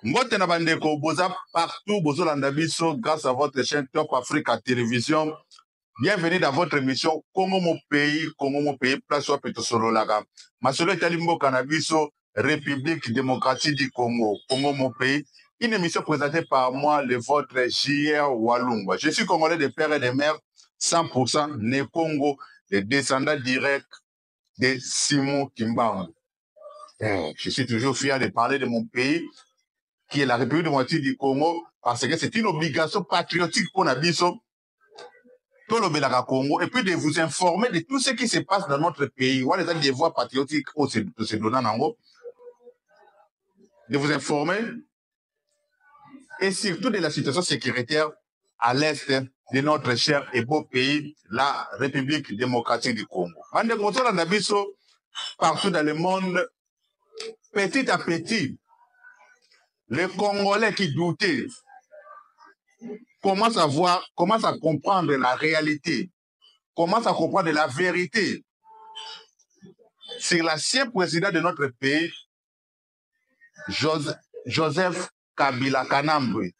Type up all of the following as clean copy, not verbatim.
Mbote na bandeko boza partout, bozo landabiso grâce à votre chaîne Top Africa Télévision. Bienvenue dans votre émission Congo mon pays, place wa peto solo laga. Masolo etali mboka na biso République démocratique du Congo, Congo mon pays. Une émission présentée par moi, le vôtre JR Walumba. Je suis congolais de père et de mère, 100% né Congo, les descendants directs de Simon Kimbangu. Je suis toujours fier de parler de mon pays, qui est la République démocratique du Congo, parce que c'est une obligation patriotique pour Nabiso, tout le Belaka Congo, et puis de vous informer de tout ce qui se passe dans notre pays. Voilà les devoirs patriotiques au se donnant en haut. De vous informer, et surtout de la situation sécuritaire à l'est de notre cher et beau pays, la République démocratique du Congo. Partout dans le monde, petit à petit, les Congolais qui doutaient commencent à comprendre la réalité, commencent à comprendre la vérité sur l'ancien président de notre pays, Joseph Kabila Kanambe,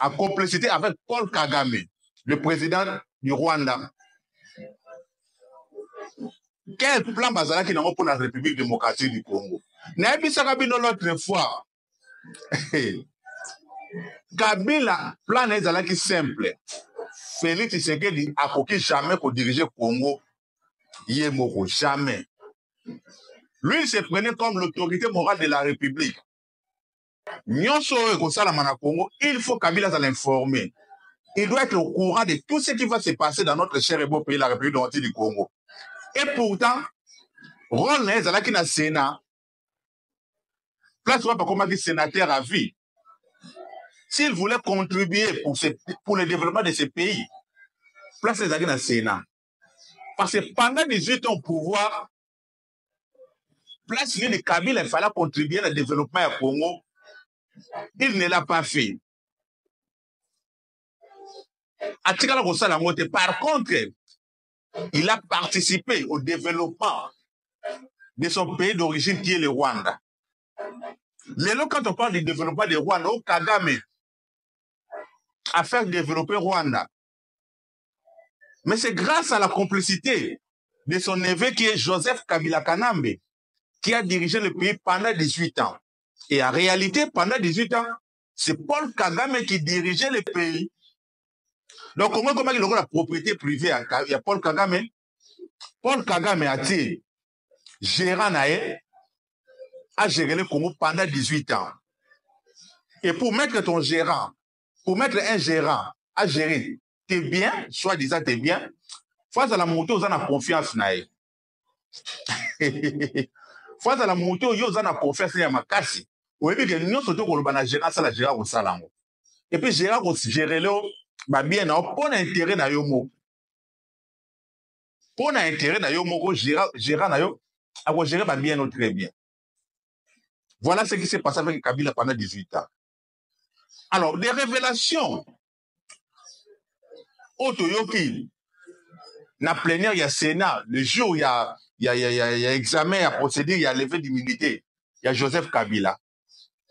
en complicité avec Paul Kagame, le président du Rwanda. Quel plan bazalaki nango pour la République démocratique du Congo? Naebisaka bino l'autre fois. Kabila, plan ezalaki simple. Félix Tshisekedi akoki jamais pour diriger Congo. Yemoko, jamais. Lui, il se prenait comme l'autorité morale de la République. Nyonso ekosalama na Congo, il faut Kabila l'informer. Il doit être au courant de tout ce qui va se passer dans notre cher et beau pays, la République démocratique du Congo. Et pourtant, rôle ezalaki na Sénat, place pas comme un sénateur à vie. S'il voulait contribuer pour le développement de ce pays, place ezalaki na Sénat. Parce que pendant 18 ans au pouvoir, place de Kabila, il fallait contribuer au développement du Congo. Il ne l'a pas fait. Par contre, il a participé au développement de son pays d'origine qui est le Rwanda. Là, quand on parle du développement du Rwanda, Kagame a fait développer Rwanda. Mais c'est grâce à la complicité de son neveu qui est Joseph Kabila Kanambe qui a dirigé le pays pendant 18 ans. Et en réalité, pendant 18 ans, c'est Paul Kagame qui dirigeait le pays. Donc, comment il a la propriété privée à Paul Kagame? Paul Kagame a été gérant a géré le Congo pendant 18 ans. Et pour mettre ton gérant, pour mettre un gérant à gérer tes biens, soi-disant tes biens, face à la montée, on a confiance. Face à la montée, on a confiance dans ma casse. Oui, mais que nous sommes tous les gérants, ça la gérant au salon. Et puis, gérant au gérer le bien, pour l'intérêt na yomo. Pour l'intérêt na yomo, gérant na yo, à gérer bien très bien. Voilà ce qui s'est passé avec Kabila pendant 18 ans. Alors, des révélations. Otoyoki, na plénière, il y a Sénat, le jour, il y a examen, il y a procédure, il y a levée d'immunité. Il y a Joseph Kabila,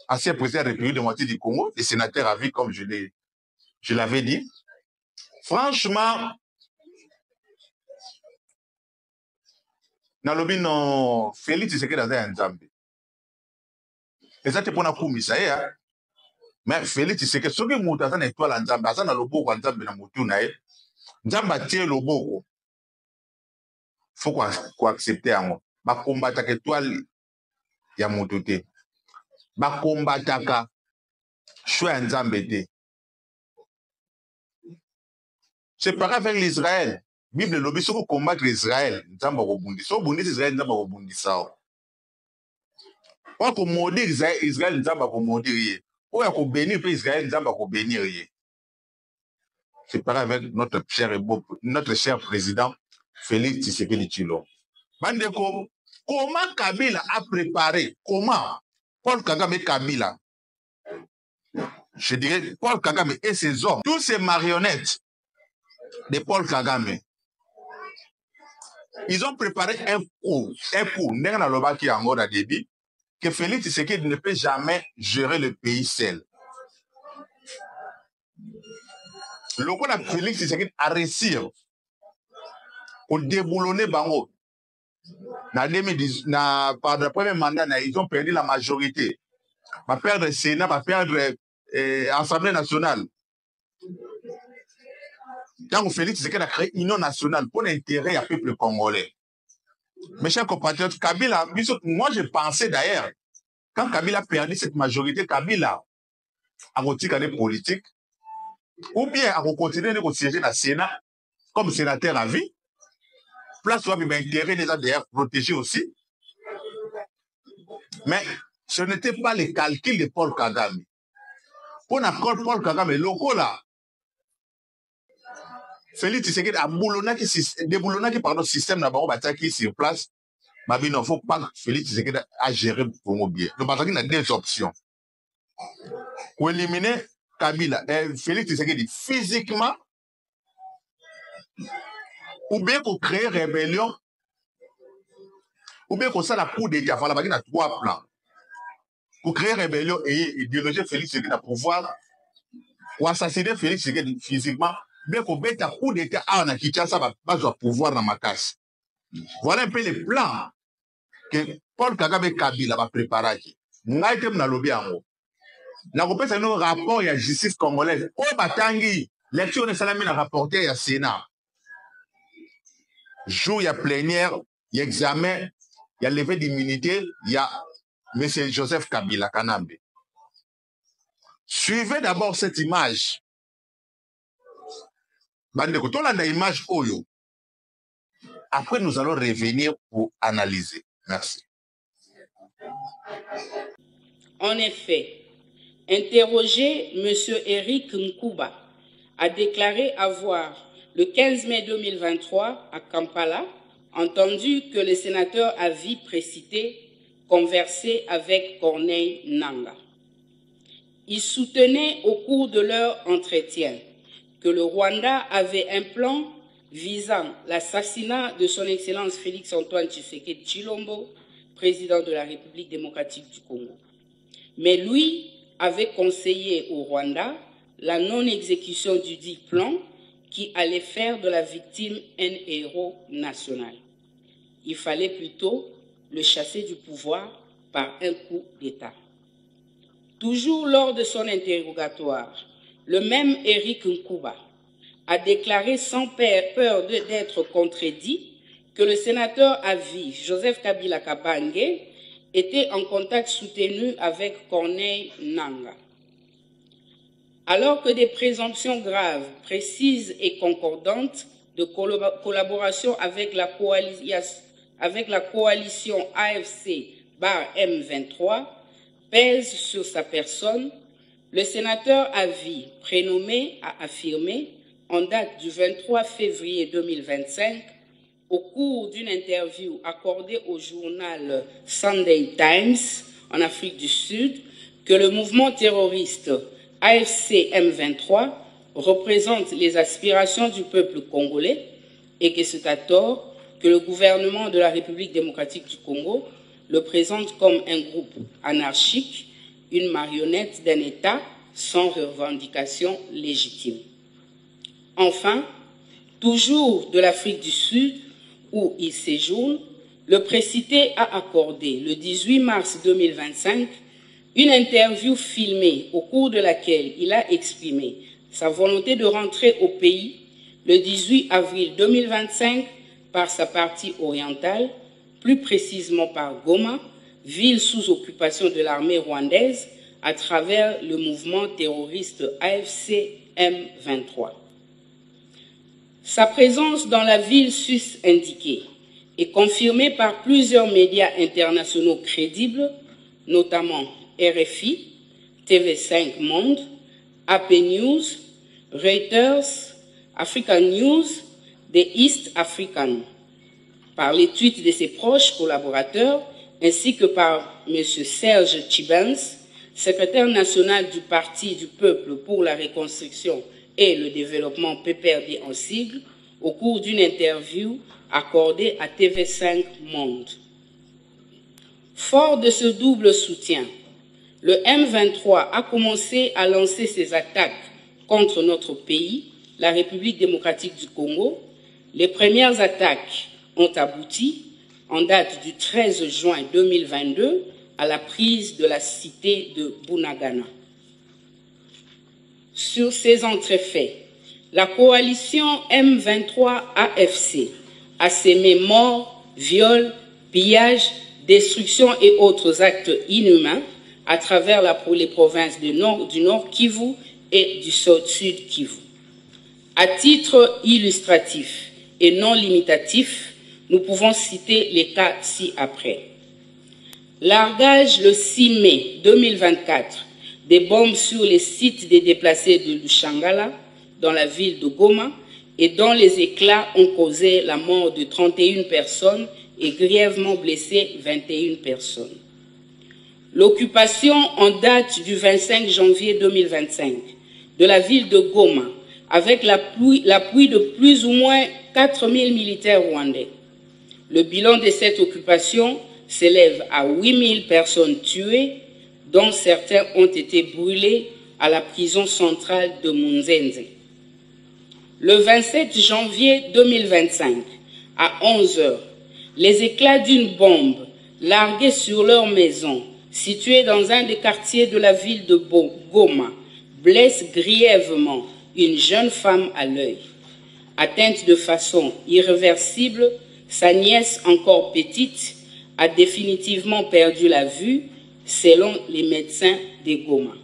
ancien président de la République démocratique du Congo, et sénateur à vie, comme je l'avais dit. Franchement, nalobi non, Félix Tshisekedi dans un Nzambe. Et ça, c'est pour la commission, hein. Mais Félix Tshisekedi, ce qui monte dans une étoile en Nzambe, ça, dans le boko en Nzambe, dans le Nzambe, Nzambe tient le boko. Faut qu'on accepte en ba combattre étoile ya motote. Ba combattre choix Nzambe te. C'est pareil avec l'Israël. Bible lobi soko combattre l'Israël, Nzambe ko bundi. So bundi Israël Nzambe ko bundi sao. Wa ko maudire Israël Nzambe ko maudire. Ou ya ko bénir pe Israël Nzambe ko bénir. C'est pareil avec notre cher président Félix Tshisekedi Tshilombo. Bandeko, comment Kabila a préparé, comment Paul Kagame et Kabila, je dirais Paul Kagame et ses hommes, tous ces marionnettes de Paul Kagame, ils ont préparé un coup, n'est-ce pas qui a encore débit, que Félix Tshisekedi ne peut jamais gérer le pays seul. Le coup de Félix Tshisekedi a réussi au déboulonner Bango. Par le premier mandat, ils ont perdu la majorité. Va perdre le Sénat, va perdre l'Assemblée nationale. Quand Félix Tshisekedi a créé Union nationale pour l'intérêt du peuple congolais. Mes chers compatriotes, Kabila, moi je pensais d'ailleurs, quand Kabila a perdu cette majorité, Kabila a retiré des politiques, ou bien a continué de siéger dans le Sénat comme sénateur à vie, place où il m'a intérêt déjà d'ailleurs protégé aussi. Mais ce n'était pas le calcul de Paul Kagame. Pour l'accord Paul Kagame, le là, Félix Tshisekedi a déboulonné par le système d'abord qui sur place. Mais il ne faut pas que Félix Tshisekedi a géré Congo bien. Donc, il y a deux options. Pour éliminer Kabila, Félix Tshisekedi physiquement, ou bien pour créer rébellion, ou bien pour ça la coup d'État. Voilà, il y a trois plans. Pour créer rébellion et idéologiser Félix Tshisekedi à pouvoir, ou assassiner Félix Tshisekedi physiquement, bien pour mettre un coup d'État à Kinshasa, va pouvoir dans ma casse. Voilà un peu les plans que Paul Kagame Kabila va préparer. Nous avons lobby en haut. Nous avons un rapport à la justice congolaise. Au Batangi, l'élection de Salami a rapporté à Sénat. Jour, il y a plénière, il y a examen, il y a levé d'immunité, il y a M. Joseph Kabila Kanambe. Suivez d'abord cette image. Image Oyo. Après, nous allons revenir pour analyser. Merci. En effet, interrogé, M. Eric Nkuba a déclaré avoir, le 15 mai 2023, à Kampala, entendu que le sénateur à vie précité conversait avec Corneille Nangaa. Il soutenait au cours de leur entretien que le Rwanda avait un plan visant l'assassinat de son Excellence Félix-Antoine Tshisekedi Tshilombo, président de la République démocratique du Congo. Mais lui avait conseillé au Rwanda la non-exécution du dit plan qui allait faire de la victime un héros national. Il fallait plutôt le chasser du pouvoir par un coup d'État. Toujours lors de son interrogatoire, le même Eric Nkuba a déclaré sans peur d'être contredit que le sénateur à vie, Joseph Kabila Kabange, était en contact soutenu avec Corneille Nangaa. Alors que des présomptions graves, précises et concordantes de collaboration avec la coalition AFC-M23 pèsent sur sa personne, le sénateur à vie prénommé a affirmé, en date du 23 février 2025, au cours d'une interview accordée au journal Sunday Times en Afrique du Sud, que le mouvement terroriste AFC M23 représente les aspirations du peuple congolais et que c'est à tort que le gouvernement de la République démocratique du Congo le présente comme un groupe anarchique, une marionnette d'un État sans revendication légitime. Enfin, toujours de l'Afrique du Sud, où il séjourne, le précité a accordé le 18 mars 2025 une interview filmée au cours de laquelle il a exprimé sa volonté de rentrer au pays le 18 avril 2025 par sa partie orientale, plus précisément par Goma, ville sous occupation de l'armée rwandaise à travers le mouvement terroriste AFC M23. Sa présence dans la ville sus indiquée est confirmée par plusieurs médias internationaux crédibles, notamment RFI, TV5 Monde, AP News, Reuters, African News, The East African, par les tweets de ses proches collaborateurs, ainsi que par M. Serge Tchibens, secrétaire national du Parti du Peuple pour la Reconstruction et le Développement PPRD en sigle, au cours d'une interview accordée à TV5 Monde. Fort de ce double soutien, le M23 a commencé à lancer ses attaques contre notre pays, la République démocratique du Congo. Les premières attaques ont abouti, en date du 13 juin 2022, à la prise de la cité de Bunagana. Sur ces entrefaits, la coalition M23-AFC a sémé morts, viols, pillages, destruction et autres actes inhumains à travers les provinces du Nord Kivu et du Sud Kivu. À titre illustratif et non limitatif, nous pouvons citer les cas ci-après. Largage le 6 mai 2024 des bombes sur les sites des déplacés de Lushangala, dans la ville de Goma, et dont les éclats ont causé la mort de 31 personnes et grièvement blessé 21 personnes. L'occupation en date du 25 janvier 2025 de la ville de Goma, avec l'appui de plus ou moins 4000 militaires rwandais. Le bilan de cette occupation s'élève à 8000 personnes tuées, dont certains ont été brûlés à la prison centrale de Munzenze. Le 27 janvier 2025, à 11 h, les éclats d'une bombe larguée sur leur maison, située dans un des quartiers de la ville de Goma, blessent grièvement une jeune femme à l'œil. Atteinte de façon irréversible, sa nièce, encore petite, a définitivement perdu la vue, selon les médecins de Goma.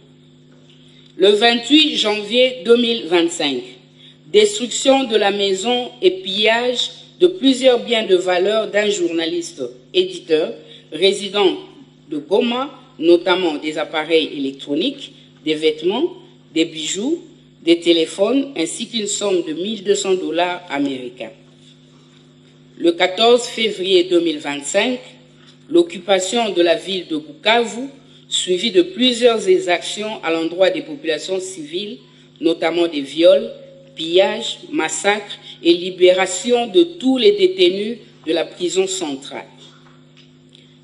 Le 28 janvier 2025, destruction de la maison et pillage de plusieurs biens de valeur d'un journaliste éditeur résident de Goma, notamment des appareils électroniques, des vêtements, des bijoux, des téléphones, ainsi qu'une somme de 1200 $ américains. Le 14 février 2025, l'occupation de la ville de Bukavu, suivie de plusieurs exactions à l'endroit des populations civiles, notamment des viols, pillages, massacres et libération de tous les détenus de la prison centrale.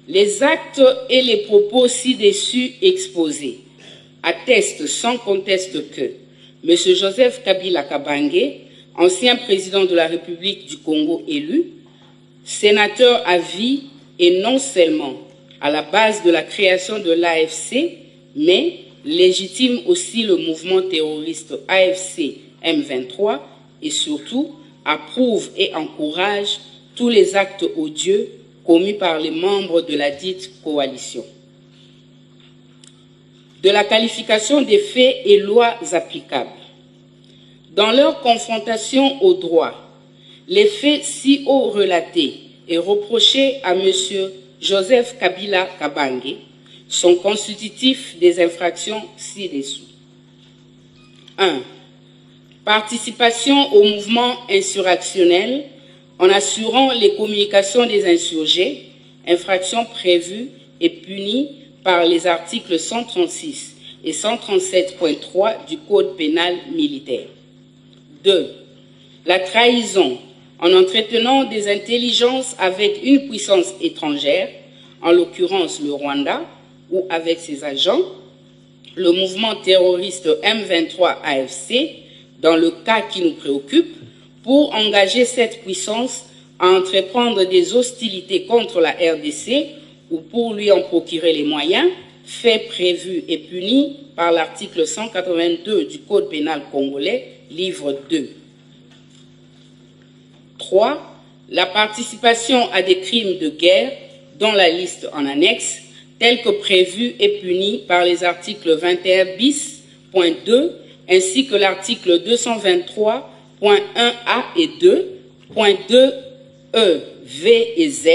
Les actes et les propos ci-dessus exposés attestent sans conteste que M. Joseph Kabila Kabange, ancien président de la République du Congo élu, sénateur à vie et non seulement à la base de la création de l'AFC, mais légitime aussi le mouvement terroriste AFC M23 et surtout approuve et encourage tous les actes odieux commis par les membres de la dite coalition. De la qualification des faits et lois applicables. Dans leur confrontation au droit, les faits si haut relatés et reprochés à M. Joseph Kabila Kabange sont constitutifs des infractions ci-dessous. 1. Participation au mouvement insurrectionnel en assurant les communications des insurgés, infraction prévue et punie par les articles 136 et 137.3 du Code pénal militaire. 2. La trahison en entretenant des intelligences avec une puissance étrangère, en l'occurrence le Rwanda, ou avec ses agents, le mouvement terroriste M23-AFC, dans le cas qui nous préoccupe, pour engager cette puissance à entreprendre des hostilités contre la RDC ou pour lui en procurer les moyens, faits prévus et punis par l'article 182 du Code pénal congolais, livre 2. 3. La participation à des crimes de guerre, dont la liste en annexe, tels que prévus et punis par les articles 21 bis.2 ainsi que l'article 223.1a et 2.2 E, V et Z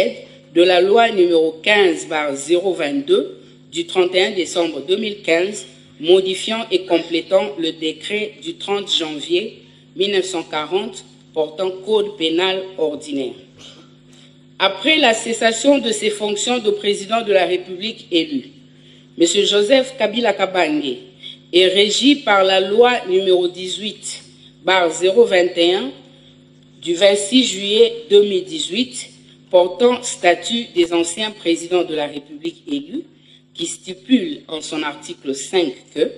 de la loi numéro 15/022 du 31 décembre 2015, modifiant et complétant le décret du 30 janvier 1940 portant code pénal ordinaire. Après la cessation de ses fonctions de président de la République élu, M. Joseph Kabila Kabange est régi par la loi numéro 18/021 du 26 juillet 2018 portant statut des anciens présidents de la République élus, qui stipule en son article 5 que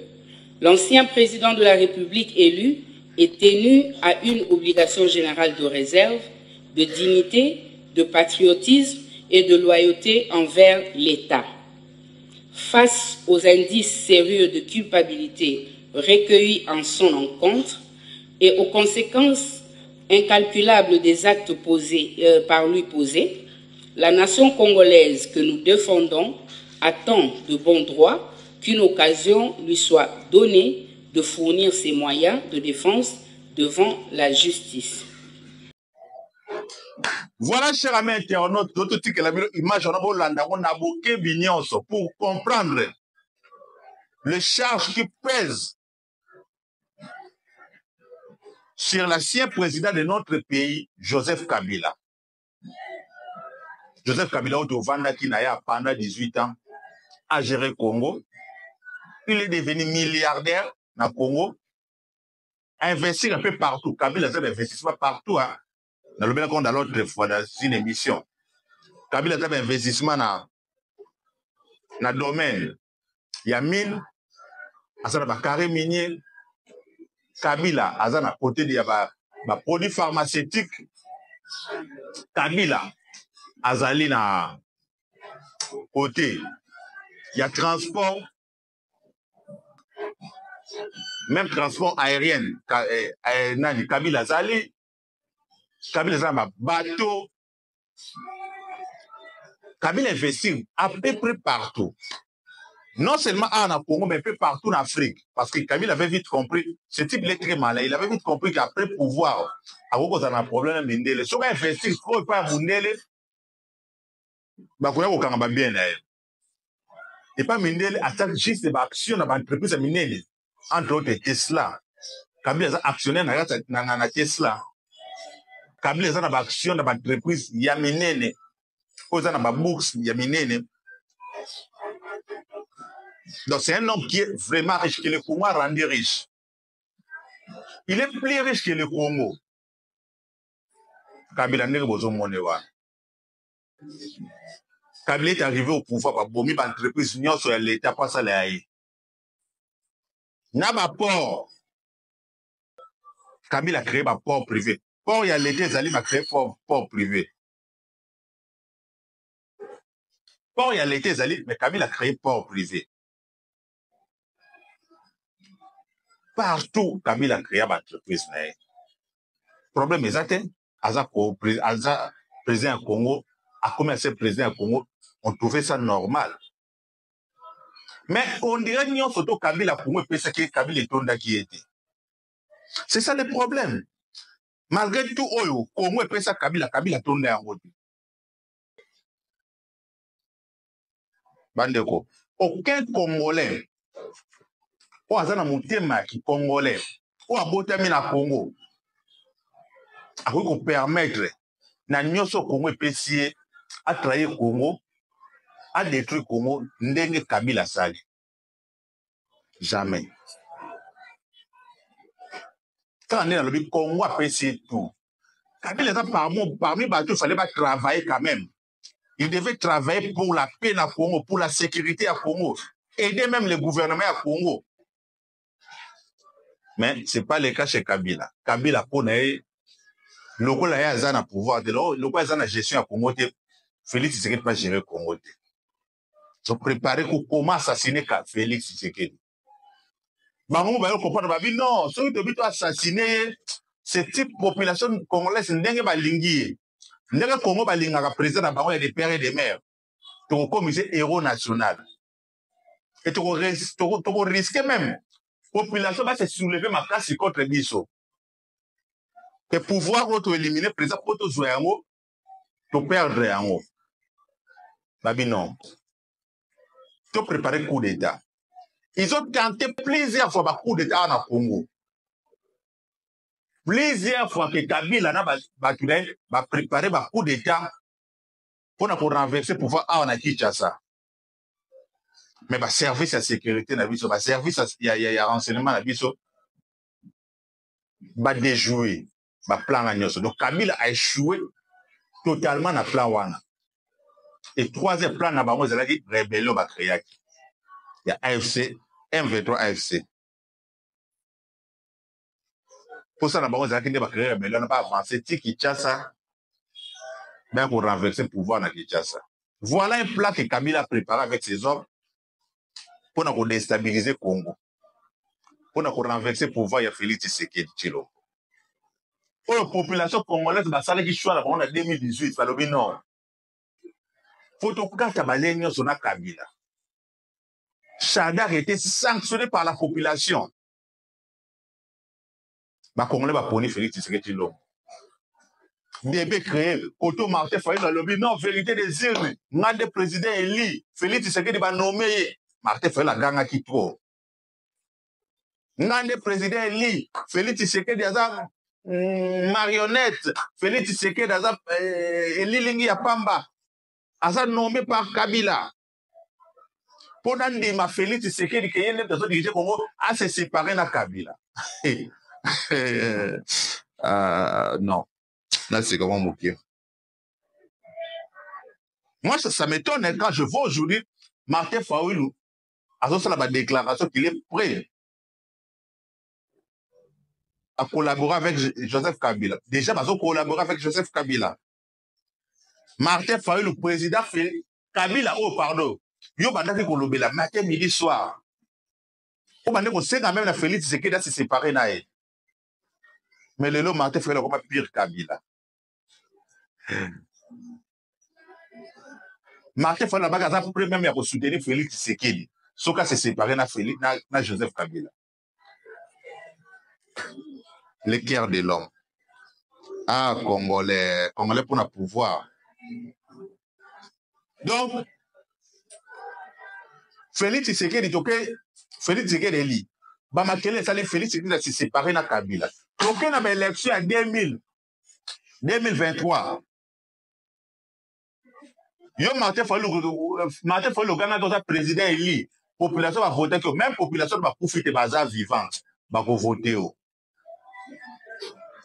l'ancien président de la République élu est tenu à une obligation générale de réserve, de dignité, de patriotisme et de loyauté envers l'État. Face aux indices sérieux de culpabilité recueillis en son encontre et aux conséquences incalculables des actes par lui posés, la nation congolaise que nous défendons attend de bon droit qu'une occasion lui soit donnée de fournir ses moyens de défense devant la justice. Voilà, chers amis internautes, d'autres que la image pour comprendre les charges qui pèsent sur l'ancien président de notre pays, Joseph Kabila. Joseph Kabila, qui n'a pendant 18 ans à gérer Congo. Il est devenu milliardaire dans Congo, investir un peu partout. Kabila a fait investissement partout. Hein. Dans le bien dans l'autre fois, dans une émission. Kabila a fait investissement dans le domaine. Il y a mine, il y a carré minier. Kabila a un côté de produits pharmaceutiques. Kabila a un côté. Il y a transport. Même transport aérien. Kabila Zali. Kabila a un bateau. Kabila investit à peu près partout. Non seulement en Congo, mais un peu partout en Afrique. Parce que Kabila avait vite compris, ce type est très malin, il avait vite compris qu'après pouvoir, à cause d'un problème, Mindele, si on investit trop pas à Mindele, bah, on va bien d'ailleurs. Et pas Mindele attaque juste des actions dans l'entreprise Mindele. Entre autres, Tesla. Kabila est actionnaire dans Tesla. Kabila est dans l'action dans l'entreprise Yaminene. Aux dans la bourse Yaminene. Donc, c'est un homme qui est vraiment riche, que le Congo a rendu riche. Il est plus riche que le Congo. Kabila n'est pas besoin de Kabila est arrivé au pouvoir par bomi l'entreprise sur l'État, pas ça l'aïe. N'a pas port. Kabila a créé un port privé. Port, il y a l'État, il a créé un port privé. Port, il y a l'État, mais Kabila a créé un port privé. Partout, Kabila a créé une entreprise. Le problème est que Aza, président du Congo, a commencé président du Congo, on trouvait ça normal. Mais on dirait que nous avons Kabila Congo et ce que Kabila est qui était. C'est ça le problème. Malgré tout, Congo et ça Kabila tourne en route. Bandeko, aucun Congolais, ou à un moutema qui Congolais, ou à Botami na Congo, a pu permettre na nyoso Congo et à trahir Congo, à détruire Congo, ndenge Kabila sali. Jamais. Quand on est dans le Congo, a fait tout. Kabila parmi il fallait pas travailler quand même. Il devait travailler pour la paix à Congo, pour la sécurité à Congo, aider même le gouvernement à Congo. Mais ce n'est pas le cas chez Kabila. Kabila connaît le coup là, il y a un pouvoir, le coup il y a une gestion à Congo. Félix Tshisekedi pas gérer Congo. Ils ont préparé pour comment assassiner Félix Tshisekedi. Bango ba comprendre ba bi non, ceux qui doivent assassiner cette type population congolaise ndenge ba lingi. Ndenge Congo ba linga président na bango des pères et des mères. Tu comme héros national. Et tu risques même population va se soulever ma classe contre Bisso. Que pouvoir auto éliminer président pour te jouer en haut, te perdre en haut. Babi non. Tu préparer coup d'état. Ils ont tenté plusieurs fois coup d'état en Congo. Plusieurs fois que Kabila va préparer un coup d'état pour renverser le pouvoir en Kinshasa. Mais le service à sécurité, le service à renseignement, va déjouer le plan. Donc Kabila a échoué totalement na plan wana. Et troisième plan na bango ezalaki rébellion bakreaki ya AFC M23 AFC. Pour ça na bango ezalaki nde bakréer rébellion na ba avancer ti Kinshasa bien pour renverser le pouvoir na Kinshasa. Voilà un plan que Kabila a préparé avec ses hommes pour nous déstabiliser le Congo, pour nous renverser le pouvoir de Félix Tshisekedi Tshilombo. Pour la population congolaise, basala qui choisit en 2018, balobi non. Faut que kata balenyo sona Kabila. Chadar était sanctionné par la population. Ba Congolais ba poni Félix Tshisekedi Tshilombo. Débé créé, Koto Martin Fayou balobi non, vérité des urnes. Ngande président élu, Félix Tshisekedi ba nommé. Martin Fayou la ganga qui trop. Ngande président élu, Félix Tshisekedi aza marionnette, Félix Tshisekedi aza Elilingi ya Pamba, aza nommé par Kabila. Pendant ndima Félix Tshisekedi qui est dans dirigé Congo a se séparé na Kabila. Non, là c'est comment moquer. Moi ça m'étonne quand je vois aujourd'hui Martin Fayulu a fait la déclaration qu'il est prêt à collaborer avec Joseph Kabila. Déjà, ils ont collaboré avec Joseph Kabila. Martin Fayulu, le président Kabila, oh pardon, yo bandaki kolobela matin midi soir. O bandaki ko senga même na Félix Tshisekedi se séparer na ye. Mais le Martin Fayulu comme pire Kabila. Martin Fayulu la bagaza pour même ya ko soutenir Félix Tshisekedi. Soka se séparer na Félix na Joseph Kabila. Le cœur de l'homme. Ah, Congolais pour le pouvoir. Donc, Félix Tshisekedi, Félix Tshisekedi est lié. Bamakele sali Félix Tshisekedi s'est séparé na Kabila. Donc, on a une élection en 2023. Yo Martin Fayulu Ghana dans président élu. Population va voter que même population va profiter bazar vivante. Va voter.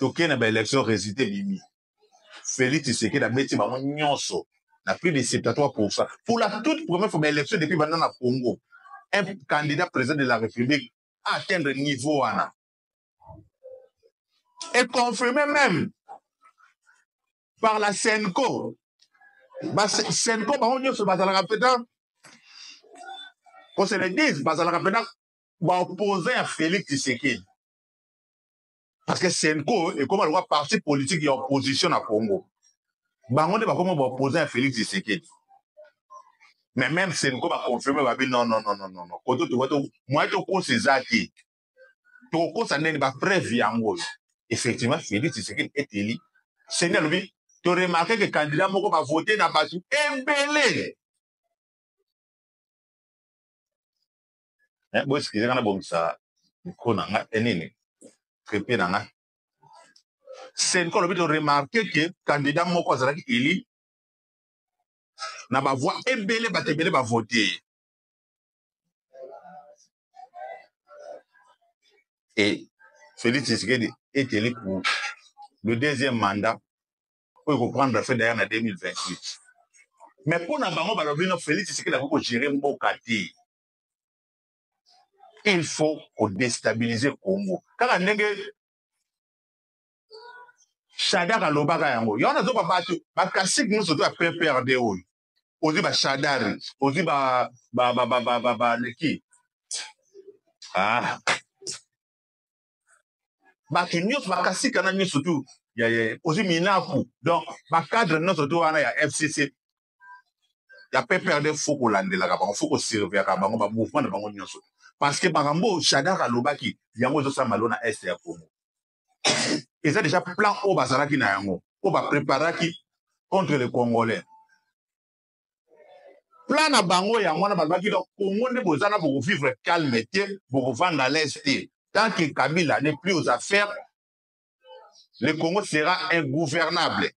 Donc, on a une élection résulté mimi. Félix Tshisekedi a mis bango nyonso na plus de 73%. Pour la toute première fois élection depuis maintenant na Congo, un candidat président de la République a atteindre le niveau wana. Et confirmé même par la Senko. Senko, bango nyonso bazalaka peut-être, qu'on se le dise, bazalaka peut-être, opposé à Félix Tshisekedi. Parce que Senko est comme le parti politique qui est opposition à Congo. Bango ne va comment opposer à Félix Tshisekedi. Mais même Senko va confirmer, va dire non. Quand tu vois, moi, tu vois, c'est ça qui. Tu vois, ça n'est pas preuve yango. Effectivement, Félix Tshisekedi est élu. Seigneur, lui, tu as remarqué que le candidat moko va voter dans Batu. Embelé. Bon, ce qui est bon, ça, Senko, lui, tu as remarqué que le candidat moko va élu. Na ba voix embelé, va voter. Et Félix Tshisekedi est élu pour le deuxième mandat. Pour reprendre la fin d'ailleurs en 2028. Mais pour nous, Félix Tshisekedi a gérer Mbokati. Il faut déstabiliser le Congo. Quand on a Chadar à l'Obaga yango, il y en a d'autres battus. Bakasik nous surtout à PPRD. Aussi Chadar, aussi qui. Ah. Bakinios Bakasik en a surtout. Aussi Minaku. Donc, cadre nous surtout il y a FCC. Il y a PPRD, il faut qu'on lande là, il faut qu'on surveille le mouvement de Bango Nyonso. Parce que Bangambo, Chadar à l'Obaki, il y a un peu de Malona Est et à Congo. Et ça déjà plan au Bazaraki na yango. On va préparer contre les Congolais. Plan à Bango yango na Bazaraki donc Congo ne bozana pour vivre calme et pour vendre à l'Est. Tant que Kabila n'est plus aux affaires, le Congo sera ingouvernable.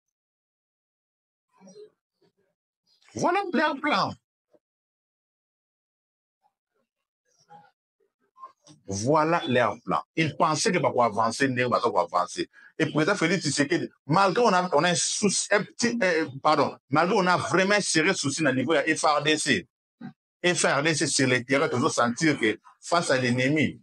Voilà un plan. Voilà leur plan. Ils pensaient que va avancer, va avancer. Et le président Félix Tshisekedi, malgré on a un souci, malgré on a vraiment un sérieux souci au niveau de FRDC. FRDC sur le terrain, toujours sentir que face à l'ennemi,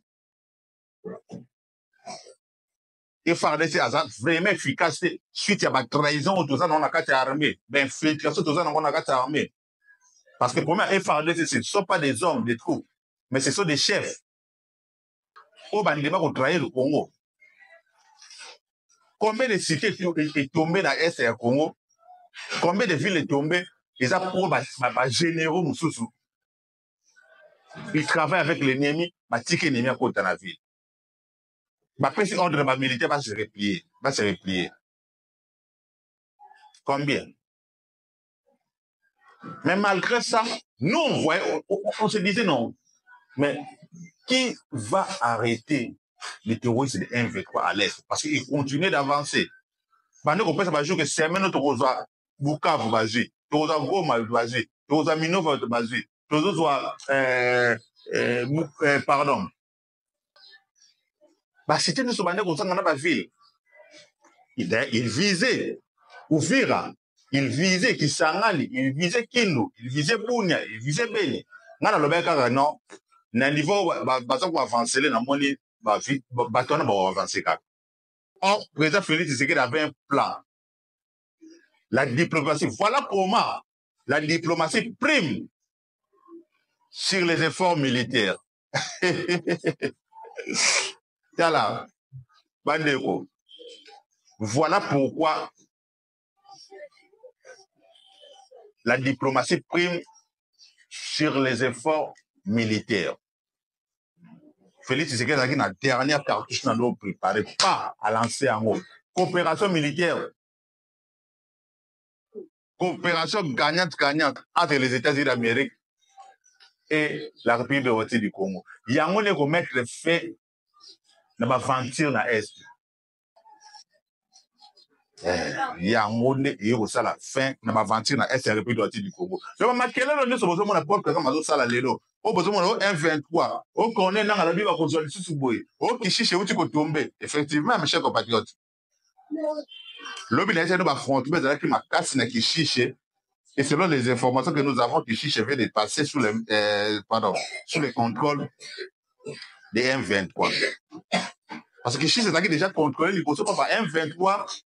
FRDC a vraiment efficace suite à la trahison, tout ça, on a qu'à armée, l'infiltration, tout ça, on a qu'à armée. Parce que pour moi, FRDC, ce ne sont pas des hommes, des troupes, mais ce sont des chefs. Au Bandéba, on trahit le Congo. Combien de cités est tombé dans l'Est du Congo? Combien de villes est tombé? Ils ont pour généraux Moussoussou. Ils travaillent avec l'ennemi, ils tirent l'ennemi à côté de la ville. Après, si l'ordre militaire va se replier. Combien? Mais malgré ça, nous, on se disait non. Mais qui va arrêter les terroristes de M23 à l'Est? Parce qu'ils continuent d'avancer. Pendant qu'on peut savoir que c'est maintenant que Bukavu va jouer, que Goma va jouer, que Minova va jouer, pardon. C'était nous sommes dans la ville. Il visait Uvira, il visait Kisangani, il visait Kindu, il visait Bunia, il visait Beni. Ngana lobeka non, na niveau baza ko avancer na moni ba vie batona ba avancer ka. Or, président Félix Tshisekedi avait un plan. La diplomatie, voilà comment la diplomatie prime sur les efforts militaires. Voilà, Bandeko. Voilà pourquoi la diplomatie prime sur les efforts militaires. Félix Tshisekedi a dit la dernière cartouche n'a pas préparé, pas à lancer en haut. Coopération militaire. Coopération gagnante entre les États-Unis d'Amérique et la République démocratique du Congo. Il y a un moyen de mettre le fait dans la frontière dans l'Est. Il y a un moyen de la fin dans la frontière dans l'Est de la République démocratique du Congo. Donc, ma quelle est le besoin de Paul Kagame à ça lelo? Au besoin de M23, au connaît dans la Bible à cause de Sous-Boy, au Kichiche où tu peux tomber. Effectivement, mes chers compatriotes. L'objet de affronter, mais avec ma casse n'a Kichiche. Et selon les informations que nous avons, Kichiche vient de passer sous les contrôles des M23. Parce que Kichiche est déjà contrôlé, il ne peut pas par M23.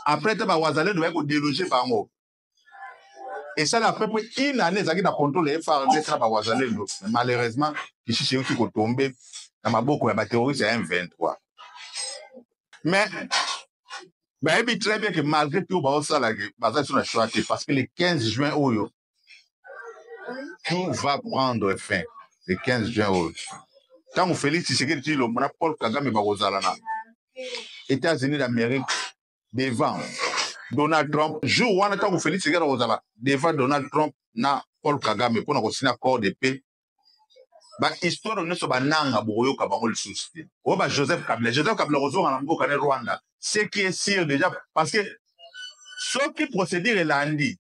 Après, tu vas être délogé par moi. Et ça, à peu près une année, ça a contrôlé les FARDC par Ouazalé. Malheureusement, Kichiche est tombé dans ma boucle, il y a terroriste M23. Mais, il très bien que malgré tout, ça, parce que le 15 juin, tout va prendre fin. Le 15 juin, quand on Félix Tshisekedi dit le Paul Kagame Barozalana, États-Unis d'Amérique, devant Donald Trump, jour où on a Félix Tshisekedi Barozala, devant Donald Trump, na Paul Kagame, pour nous signer un accord de paix, histoire de nous se bananga boyo kabango le souci. Ou Joseph Kabila Rozo en Angola, Rwanda. Ce qui est sûr déjà, parce que ce qui procédure est lundi,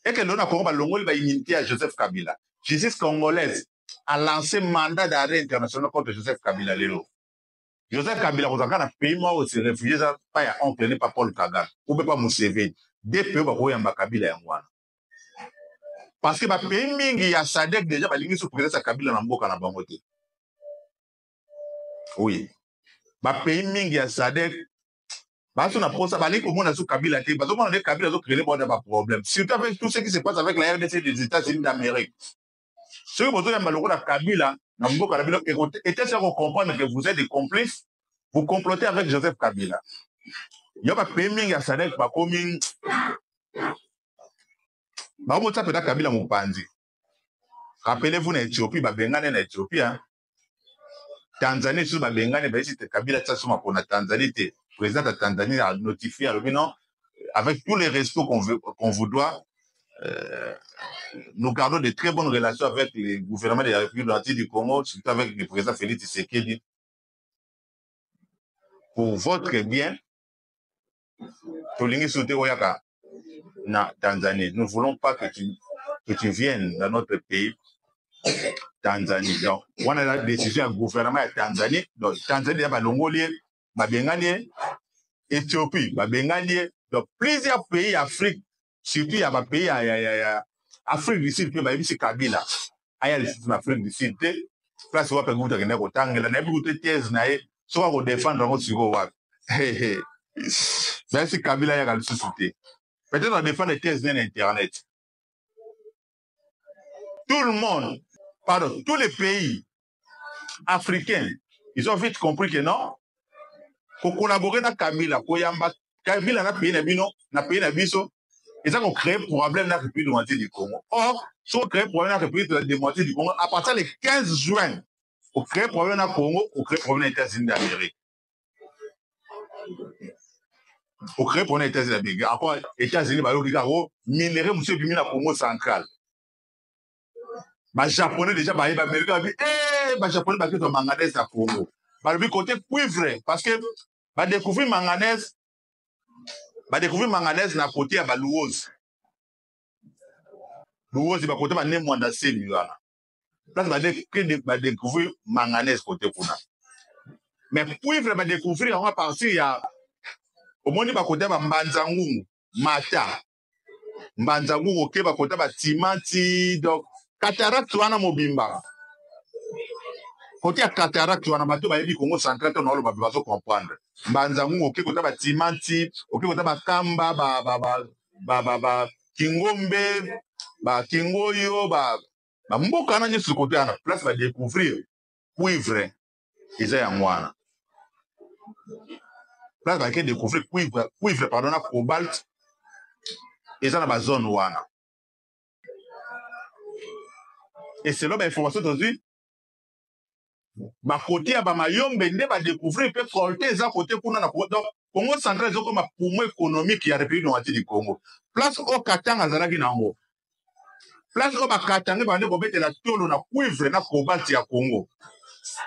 et que l'on a compris l'ongol va imiter à Joseph Kabila. Justice congolaise a lancé un mandat d'arrêt international contre Joseph Kabila Lelo. Joseph Kabila, vous avez un pays mort aussi réfugié, pas ya oncle, n'est pas Paul Kagame, ou pas Museveni. Des pays où il y a Kabila et Mwana. Parce que le pays mingi ya Sadek déjà, il y a sous président Kabila na mboka na bangote. Oui. Le pays mingi ya Sadek, parce qu'on a posé ça, il y a sous Kabila, parce qu'on a Kabila, il y a des problèmes. Surtout avec tout ce qui se passe avec la RDC des États-Unis d'Amérique. Ce que vous avez à Kabila, était sûr qu'on comprenne que vous êtes des complices, vous complotez avec Joseph Kabila. Il y a pas payé à Sadek, pas comme Kabila Mupandi. Rappelez-vous, en Éthiopie, Bengane en Éthiopie, Tanzanie, sous Bengane, Kabila, pour la Tanzanie, le président de Tanzanie a notifié, non, avec tous les restos qu'on vous doit, nous gardons de très bonnes relations avec les gouvernements de la République du Congo, surtout avec le président Félix Tshisekedi. Pour votre bien, na Tanzanie. Nous ne voulons pas que tu viennes dans notre pays. Tanzanie. Donc, on a la décision du gouvernement de Tanzanie. Donc, Tanzanie, il y a Longolien, Bengalier, Éthiopie, Bengalier. Donc, plusieurs pays d'Afrique, surtout il y a des pays Afrique du Sud, puis c'est Kabila. Il y a les Afrique du Sud. Place où on peut gagner autant, il y a des thèses, soit on défend dans votre sujet. Mais si Kabila y a la société. Peut-être on défend les thèses d'Internet. Tout le monde, pardon, tous les pays africains, ils ont vite compris que non, pour collaborer avec Kabila, Kabila n'a payé na biso, ils ont créé un problème dans la République démocratique du Congo. Or, si on crée un problème dans la République démocratique du Congo, à partir du 15 juin, on crée un problème dans le Congo, on crée un problème dans les États-Unis d'Amérique. On crée un problème dans les États-Unis d'Amérique. Encore, les États-Unis, minerai, monsieur, puis dans le Congo central. Les Japonais, déjà, les Américains, les Japonais, ils ont manganèse à Congo. Ils côté cuivre, parce que, ils découvrir manganèse na côté à Louose. Louose, ils côté à Nemwanda Seli. Place, ils découvrir manganèse côté Kuna. Mais cuivre, ils découvrir, on va partir, il y a, au moins, ils côté à Mbanzangu, Mata. Mbanzangu, ok, ils côté à Timanti, donc, cataracte, wana mobimba. Côté à cataracte, wana bato ba yebi Congo central, on a le bazo comprendre. Mbanzangu, ok, côté à Timanti, ok, côté à Kamba, Kingombe, Kingoyo, mboka na nyesu côté à place va découvrir cuivre, ils ont wana. Place va découvrir cuivre, pardon, cobalt, ils ont la zone wana. Et selon l'information aujourd'hui, côté à Bamayombe, ne va découvrir peut colter ça côté pour na donc Congo central c'est comme un poumon économique qui a République démocratique du Congo. Place au Katanga zalaki nango. Place au Katanga bande ko bete la tolo na cuivre na cobalt ya Congo.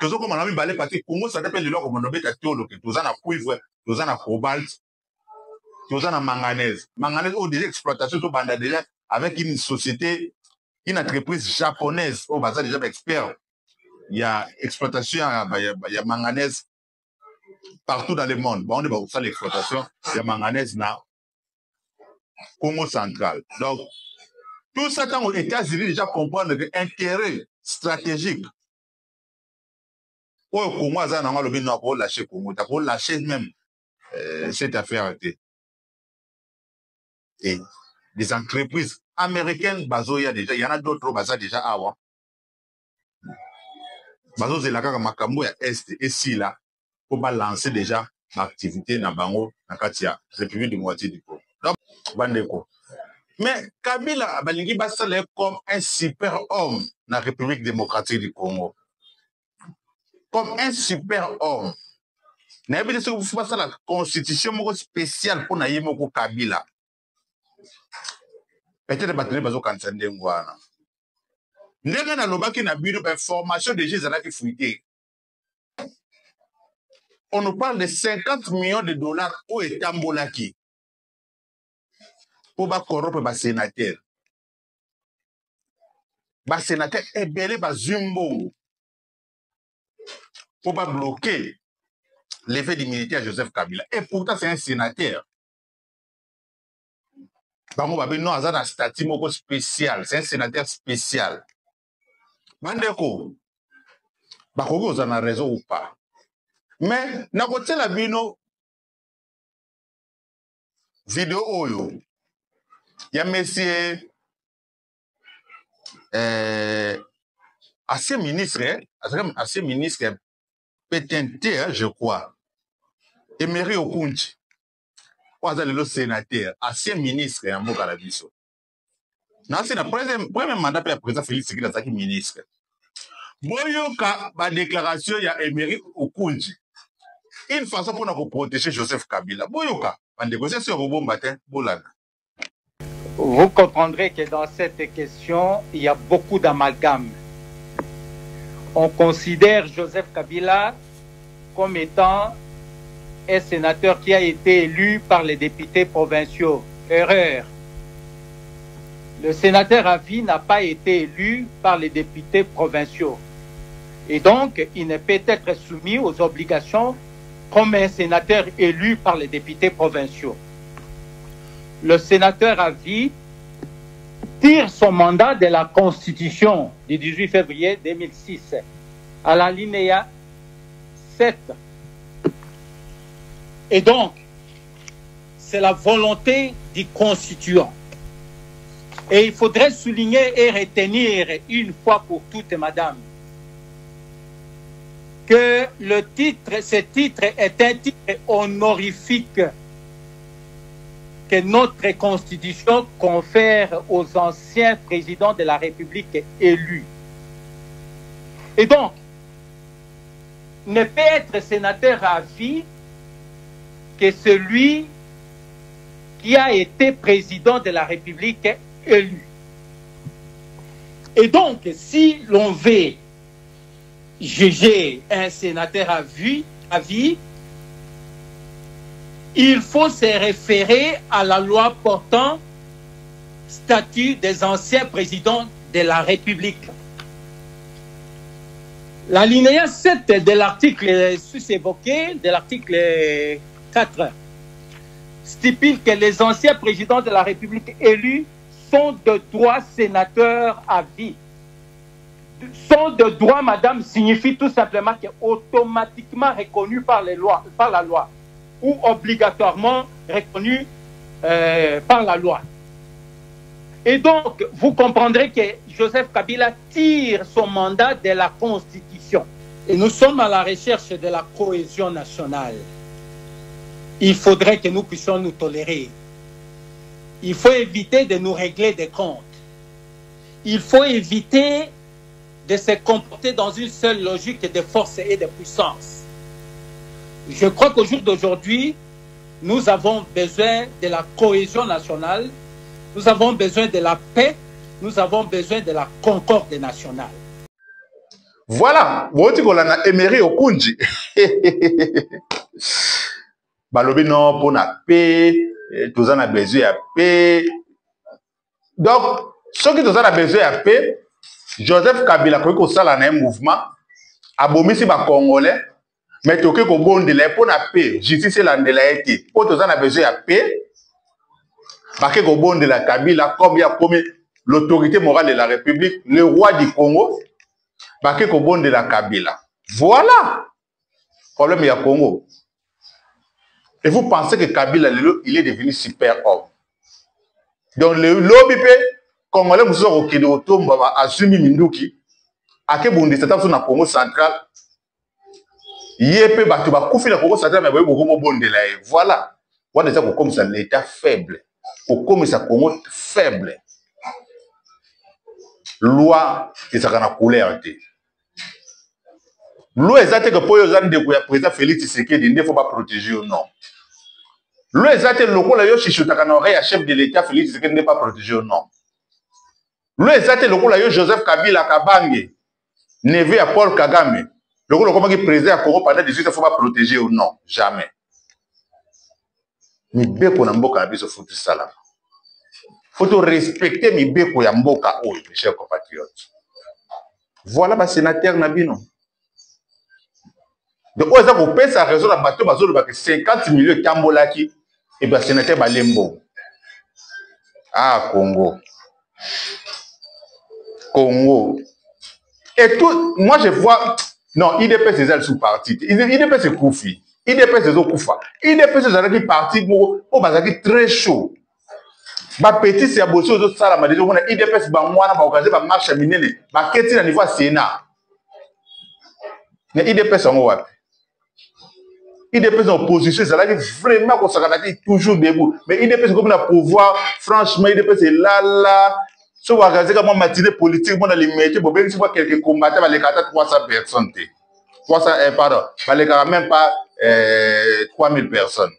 Tozo comme na mi balé parce que Congo ça dépend de l'or comme on bete tolo que toza na cuivre, toza na cobalt, toza na manganèse. Manganèse au déjà exploitation to banda déjà avec une société, une entreprise japonaise au bazar déjà expert. Il y a exploitation, il y a manganèse partout dans le monde. Bon, on est pour ça l'exploitation, il y a manganèse dans Congo central. Donc, tout ça, tant aux États-Unis déjà comprendre l'intérêt stratégique. Au Congo, ça n'a pas le bien pour lâcher Congo, pour lâcher même cette affaire. Et des entreprises américaines, il y en a d'autres, déjà avant. Bazo zelaka makambo ya Est et si là pour lancer déjà l'activité na bango na katia République démocratique du Congo. Donc bandeko. Mais Kabila balingi basale comme un super homme na République démocratique du Congo. Comme un super homme. Na yebeli se vous passez la constitution moko spéciale pour na yemoko Kabila. Peut-être battre bazo kansande ngwana. Ndenge na lobaki na bino information déjà ezalaki fuité. On nous parle de 50 millions de dollars au etambolaki pour corrompre les sénateurs. Les sénateurs ebele bazumbo pour bloquer l'effet du militaire Joseph Kabila. Et pourtant c'est un sénateur. Bango babi non azana statut moko spécial, c'est un sénateur spécial. Mandeko, bakoki vous en a raison ou pas. Mais, na kote la bino vidéo oyo, y a monsieur ancien ministre PTNT, je crois, Emery Okunji, ou le sénateur, ancien ministre en Mokalabiso. Non, c'est le premier mandat pour le président Félix Tshisekedi Azaki ministre. Boyoka, ma déclaration, il y a Emery Okunji. Une façon pour nous protéger Joseph Kabila. Boyoka, ma négociation au bon matin, Bolana. Vous comprendrez que dans cette question, il y a beaucoup d'amalgame. On considère Joseph Kabila comme étant un sénateur qui a été élu par les députés provinciaux. Erreur. le sénateur à vie n'a pas été élu par les députés provinciaux. Et donc, il ne peut être soumis aux obligations comme un sénateur élu par les députés provinciaux. Le sénateur à vie tire son mandat de la Constitution du 18 février 2006 à l'alinéa 7. Et donc, c'est la volonté du constituant. Et il faudrait souligner et retenir une fois pour toutes, madame, que ce titre est un titre honorifique que notre Constitution confère aux anciens présidents de la République élus. Et donc, ne peut être sénateur à vie que celui qui a été président de la République élu. Et donc, si l'on veut juger un sénateur à vie, il faut se référer à la loi portant statut des anciens présidents de la République. L'alinéa 7 de l'article sous-évoqué, de l'article 4, stipule que les anciens présidents de la République élus sont de droit sénateurs à vie. Sont de droit, madame, signifie tout simplement que automatiquement reconnu par la loi, ou obligatoirement reconnu par la loi. Et donc, vous comprendrez que Joseph Kabila tire son mandat de la Constitution. Et nous sommes à la recherche de la cohésion nationale. Il faudrait que nous puissions nous tolérer. Il faut éviter de nous régler des comptes. Il faut éviter de se comporter dans une seule logique de force et de puissance. Je crois qu'au jour d'aujourd'hui, nous avons besoin de la cohésion nationale, nous avons besoin de la paix, nous avons besoin de la concorde nationale. Voilà, vous dites qu'on a éméré au Kunji. Balobi non pour la paix, tous en a besoin de paix. Donc, ceux qui tous en a besoin de paix, Joseph Kabila, quand il a un mouvement, abomisi ba Congolais, mais tout ce qu'on bon de la pour la paix, justice est la été. Pour tous en a besoin de paix, parce que bon de la Kabila, comme il y a comme l'autorité morale de la République, le roi du Congo, parce que bon de la Kabila. Voilà. Problème il y a Congo. Et vous pensez que Kabila, il est devenu super homme. Donc le lobby Congolais, vous savez, au Kidoto, Assumi Minduki, à que Bundi, c'est dans Congo central. Yépe, Batuba, Koufi, la Congo central, mais vous avez bon de là. Voilà. On a déjà comme ça, l'État faible. Comme ça, Congo faible. Loi, et ça a couleur. Loi, exacte que pour les gens de président Félix Tshisekedi, il ne faut pas protéger ou non. Loi, exacte le rôle de Chichotakanoreya, chef de l'État Félix Tshisekedi, n'est pas protégé ou non. Loi, exacte le rôle de Joseph Kabila Kabange, neveu à Paul Kagame. Le rôle de président à Congo pendant 18 ans, il ne faut pas protéger ou non. Jamais. Mais bien qu'on a mboka abiso foutu salam. Faut respecter mes beko ya mboka oyo, mes chers compatriotes. Voilà ma sénateur Nabino. Donc, on a coupé sa raison à bateau, 50 millions de Kambolaki et bien sénateur Balembo. Ah, Congo. Congo. Et tout, moi je vois, non, IDP c'est elle sous-parti. IDP c'est Koufi. IDP c'est Koufa. IDP c'est un parti qui très chaud. Ba petit c'est abossé aux autres salles, mais déjà on a IDP c'est bamwana, ba organiser ba marche minene, ba keti na niveau Sénat. Mais IDP c'est en wapi. IDP c'est en opposition, c'est là qui vraiment qu'on s'arrête toujours debout. Mais IDP c'est comme la pouvoir, franchement IDP c'est là. Si vous regardez comment matinée politique, on a les métiers, pour bien voir quelques combattants, les 300 personnes. 300, pardon, les même pas 3000 personnes.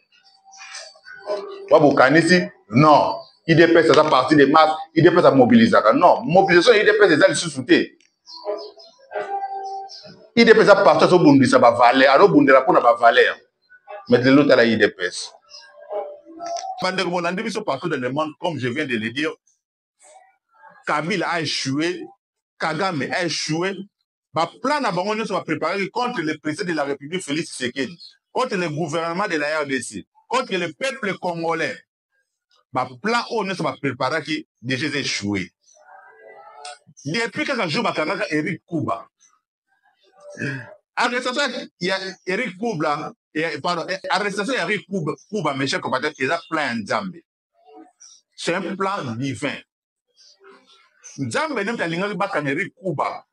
Ici, non. IDP, c'est ça partie des masses. IDP, ça mobilise. Non. Mobilisation, IDP, c'est ça le sous-souté. IDP, ça partie au Bundi, ça va valer. Alors, Bundi, la va valer. Mais de l'autre, à la IDP. Partout dans le monde, comme je viens de le dire, Kabila a échoué, Kagame a échoué. Le plan à Bango va préparer contre le président de la République, Félix Tshisekedi, contre le gouvernement de la RDC, contre le peuple congolais. Le plan va préparer qui déjà échoué. Depuis quelques jours, il y a Eric Kouba. Arrestation, il y a Eric Kouba. Pardon, arrestation, il y a Eric Kouba, mes chers compatriotes, il a plein de Nzambe. C'est un plan divin. Nzambe n'est pas Eric Kouba.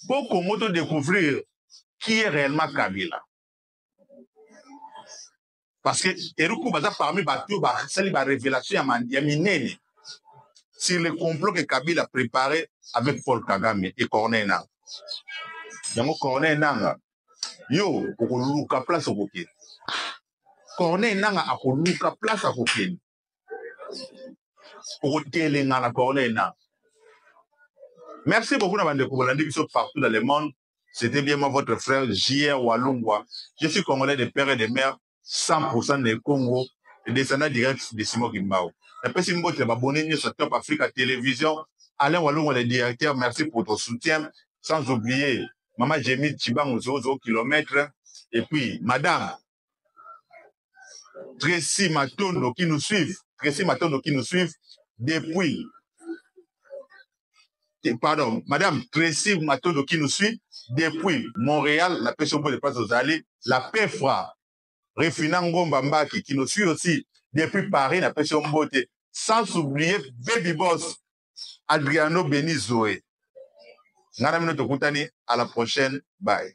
Pour qu'on découvrir qui est réellement Kabila. Parce que Eric Kouba, parmi les révélations, il y a Minene sur le complot que Kabila a préparé avec Paul Kagame et Corneille Nangaa. Donc, Corneille Nangaa, yo, okoluka place au côté. Corneille Nangaa akoluka place au côté. Corneille Nangaa. Merci beaucoup d'avoir découvert partout dans le monde. C'était bien moi, votre frère J.R. Walungwa. Je suis congolais de père et de mère, 100% de Congo, et descendant direct de Simon Gimbao. Après, si vous êtes abonné sur Top Africa Télévision, Alain Walungwa, le directeur, merci pour ton soutien. Sans oublier Maman Jemil Chibang, 0 km. Et puis, Madame Tracy Matondo qui nous suivent. Depuis. Pardon, Madame Tracy Matondo qui nous suit depuis Montréal, la personne de place aux allées, la PEFRA, Refinango Mbambaki qui nous suit aussi depuis Paris, la personne de sans oublier Baby Boss, Adriano Benizoé. À la prochaine, bye.